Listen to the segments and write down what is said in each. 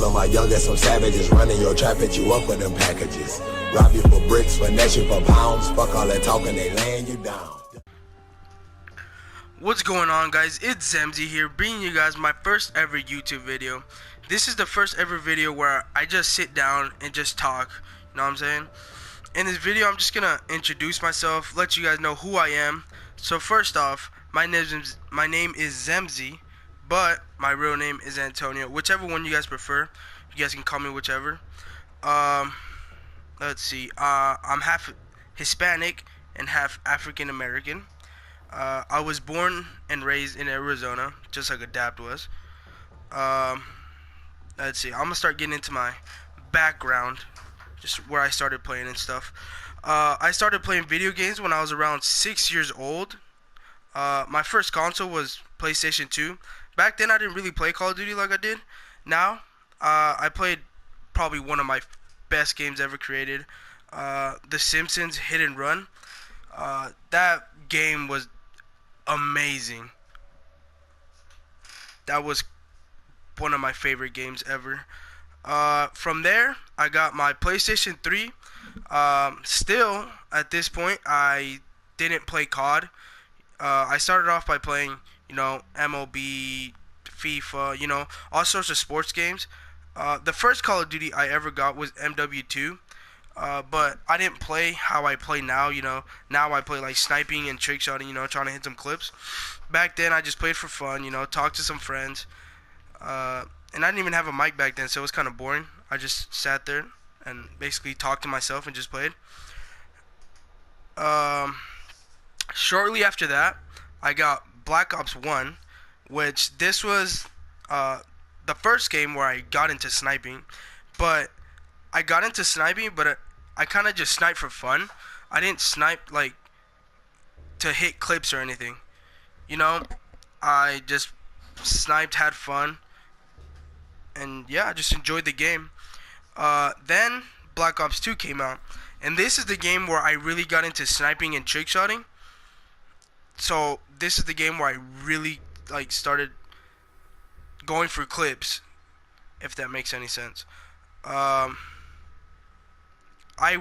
All of my youngest, some savages, running your trap, hit you up with them packages. Rob you for bricks, finesse you for pounds. Fuck all that talking, they laying you down. What's going on, guys? It's Zemzy here, bringing you guys my first ever YouTube video. This is the first ever video where I just sit down and just talk, you know what I'm saying? In this video, I'm just gonna introduce myself, let you guys know who I am. So first off, my name is Zemzy, but my real name is Antonio. Whichever one you guys prefer, you guys can call me whichever. Let's see, I'm half Hispanic and half African American. I was born and raised in Arizona, just like Adapt was. Let's see, I'm gonna start getting into my background, just where I started playing and stuff. I started playing video games when I was around 6 years old. My first console was PlayStation 2. Back then I didn't really play Call of Duty like I did now. I played probably one of my best games ever created, The Simpsons Hit and Run. That game was amazing. That was one of my favorite games ever. From there, I got my PlayStation 3. Still, at this point, I didn't play COD. I started off by playing, MLB, FIFA, all sorts of sports games. The first Call of Duty I ever got was MW2. But I didn't play how I play now, Now I play like sniping and trick shotting, trying to hit some clips. Back then, I just played for fun, talked to some friends. And I didn't even have a mic back then, so it was kind of boring. I just sat there and basically talked to myself and just played. Shortly after that, I got Black Ops 1, which this was the first game where I got into sniping. But I got into sniping, but I kind of just sniped for fun. I didn't snipe like to hit clips or anything. I just sniped, had fun, and yeah, I just enjoyed the game. Then Black Ops 2 came out, and this is the game where I really got into sniping and trick shotting. So this is the game where I really started going for clips, if that makes any sense. I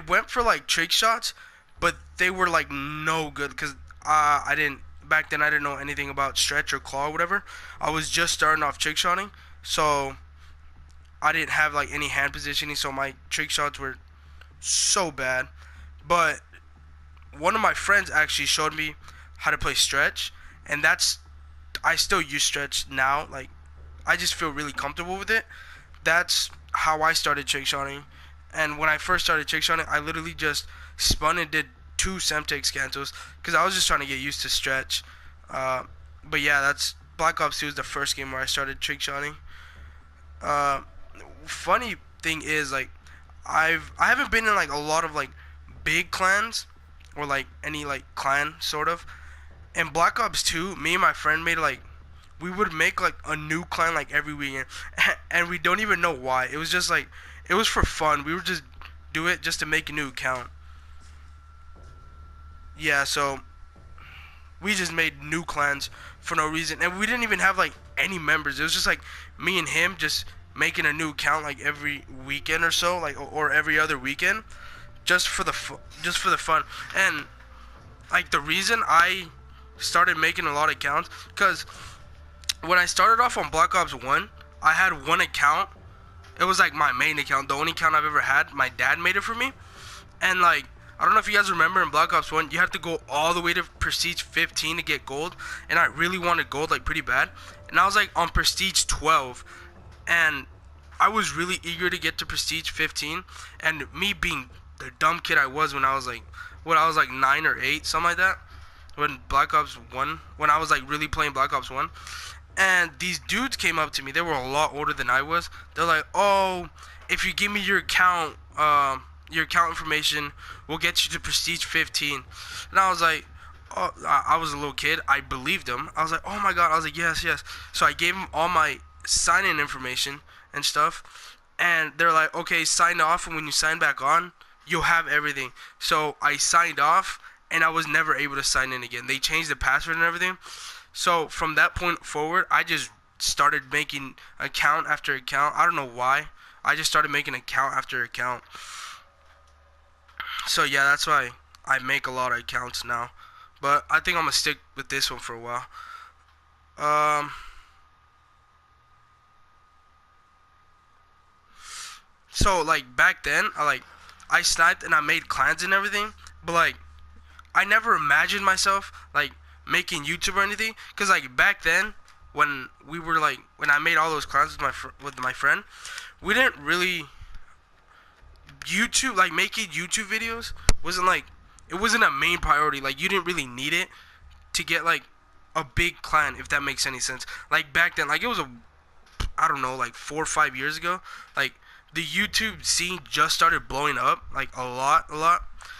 went for trick shots, but they were no good because back then I didn't know anything about stretch or claw or whatever. I was just starting off trick shotting, so I didn't have any hand positioning, so my trick shots were so bad. But one of my friends actually showed me how to play stretch, and I still use stretch now. I just feel really comfortable with it. That's how I started trick shotting. And when I first started trick shotting, I literally just spun and did 2 Semtex cancels because I was just trying to get used to stretch. But yeah, that's Black Ops 2 is the first game where I started trick shotting. Funny thing is, I haven't been in a lot of big clans or any clan sort of. In Black Ops 2, me and my friend made we would make a new clan every weekend, and we don't even know why. It was just it was for fun. We would just do it just to make a new account. Yeah, so we just made new clans for no reason, and we didn't even have any members. It was just me and him just making a new account every weekend or so, or every other weekend, just for the fun. And the reason I started making a lot of accounts, because when I started off on Black Ops 1, I had one account. It was my main account, the only account I've ever had. My dad made it for me, and I don't know if you guys remember in Black Ops 1, you have to go all the way to Prestige 15 to get gold, and I really wanted gold pretty bad, and I was on Prestige 12, and I was really eager to get to Prestige 15, and me being the dumb kid I was when I was 9 or 8, something like that, when I was really playing Black Ops 1, and these dudes came up to me. They were a lot older than I was. They're like, "Oh, if you give me your account information, we'll get you to Prestige 15. And I was like, oh, I was a little kid. I believed them. I was like, oh my god. I was like, yes. So I gave them all my sign-in information and stuff. And they're like, okay, sign off, and when you sign back on, you'll have everything. So I signed off, and I was never able to sign in again. They changed the password and everything. So from that point forward, I just started making account after account. I don't know why. I just started making account after account. So yeah, that's why I make a lot of accounts now. But I think I'm gonna stick with this one for a while. So like back then, I sniped and I made clans and everything, but like I never imagined myself like making YouTube or anything. Cause like back then, when I made all those clans with my friend, we didn't really YouTube, like making YouTube videos wasn't like, it wasn't a main priority. Like you didn't really need it to get like a big clan, if that makes any sense. Like back then, like it was I don't know, like 4 or 5 years ago, like the YouTube scene just started blowing up, like a lot,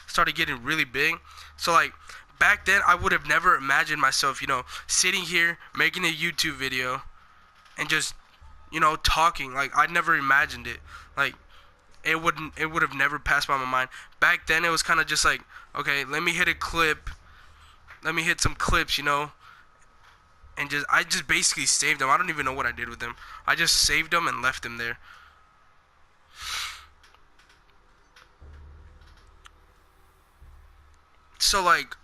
started getting really big. So like back then, I would have never imagined myself, sitting here making a YouTube video and just, talking. Like I never imagined it. Like it would have never passed by my mind. Back then, it was kind of just like, okay, let me hit a clip, let me hit some clips, and I just basically saved them. I don't even know what I did with them. I just saved them and left them there. So like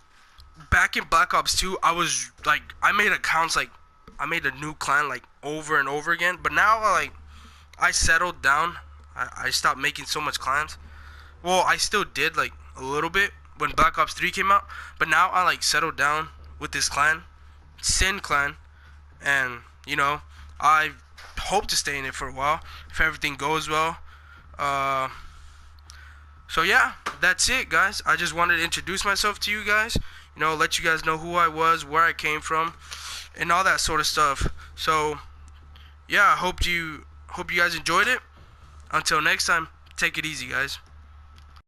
back in Black Ops 2, I was like, I made accounts, like I made a new clan like over and over again. But now like I settled down. I stopped making so much clans. Well, I still did like a little bit when Black Ops 3 came out, but now I like settled down with this clan, Sin Clan, and I hope to stay in it for a while if everything goes well. So yeah, that's it, guys. I just wanted to introduce myself to you guys, let you guys know who I was, where I came from, and all that sort of stuff. So yeah, I hope you guys enjoyed it. Until next time, take it easy, guys.